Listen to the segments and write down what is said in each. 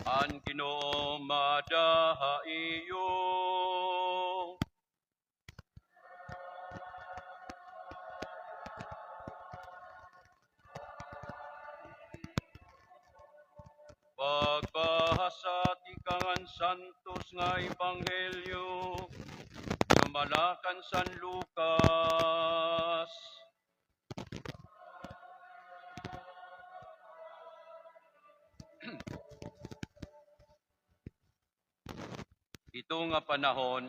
Ang Ginoo madahaiyo. Pagbahasa ti kangan santos nga ebanghelyo lumalakan San Lucas. Ito nga panahon,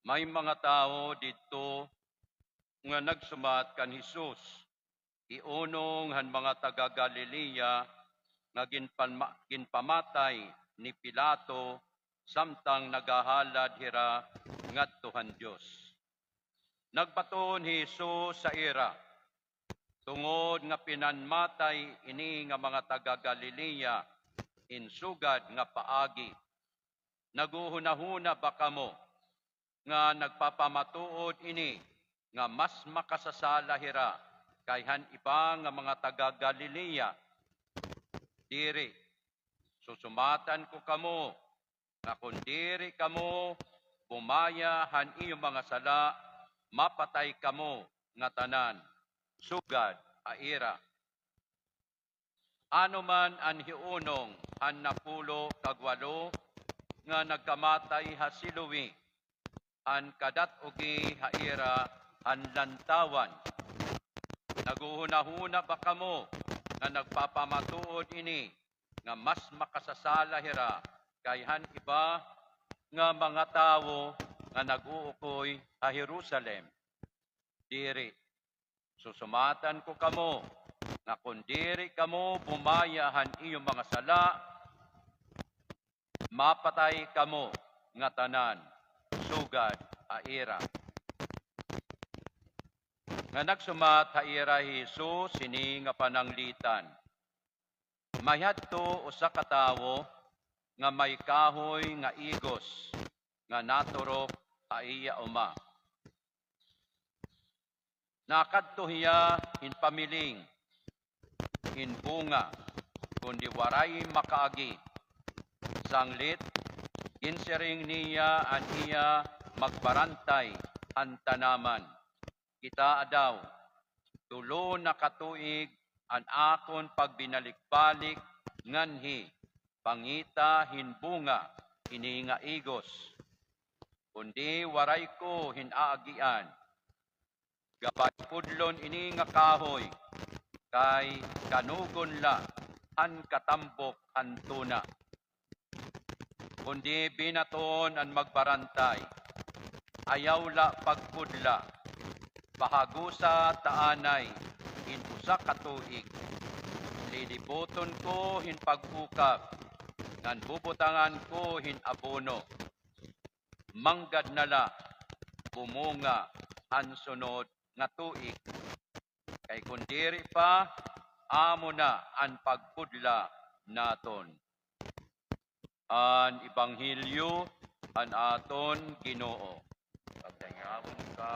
may mga tao dito nga nagsumat kan Hesus. Iunong han mga taga Galilea nga ginpamatay ni Pilato samtang nagahalad hira ngadtohan Dios. Nagbaton Hesus sa ira tungod nga pinanmatay ini nga mga taga Galilea insugad nga paagi. Naguhunahuna ba kamo nga nagpapamatuod ini nga mas makasasala hira kayhan iba nga mga taga Galilea? Diri, susumatan ko kamo nga kung diri kamo bumaya han iyong mga sala, mapatay kamo nga tanan, sugad aira. Ano man ang hiunong han napulo kagwalo nga nagkamatay hasiluwi, an kadat ugi haira han lantawan. Naguhunahuna ba kamo nga nagpapamatuod ini nga mas makasasala hira kayhan iba nga mga tawo nga naguukoy ha Jerusalem? Diri, susumatan ko kamo nga kung diri kamo bumayahan iyong mga sala, mapatay kamo nga tanan, sugad aira. Nga nagsumat haira Hesus sini nga pananglitan. Mayadto usa ka tawo nga may kahoy nga igos nga naturok iya uma. Nakadto hiya hinpamiling hinbunga kundi waray makaagi. Sanglit ginsiring niya an iya magbarantay ang tanaman. Kita adaw, tulo na katuig an akon pagbinalik-balik nganhi, pangita hinbunga, ini nga igos. Kundi waray ko hinaagian, gabay pudlon ini nga kahoy, kay kanugon la an katambok antuna. Kundi binaton an magbarantay, ayaw la pagpudla, pahagusa taanay, hinusa katuig. Lilibuton ko hinpag-ukap, ngan bubutangan ko hinabono. Manggad nala, bumunga, ang sunod nga tuig. Kay kundiri pa, amo na ang pagpudla naton. An Ebanghelyo, an aton Ginoo. Pagdayawon ka.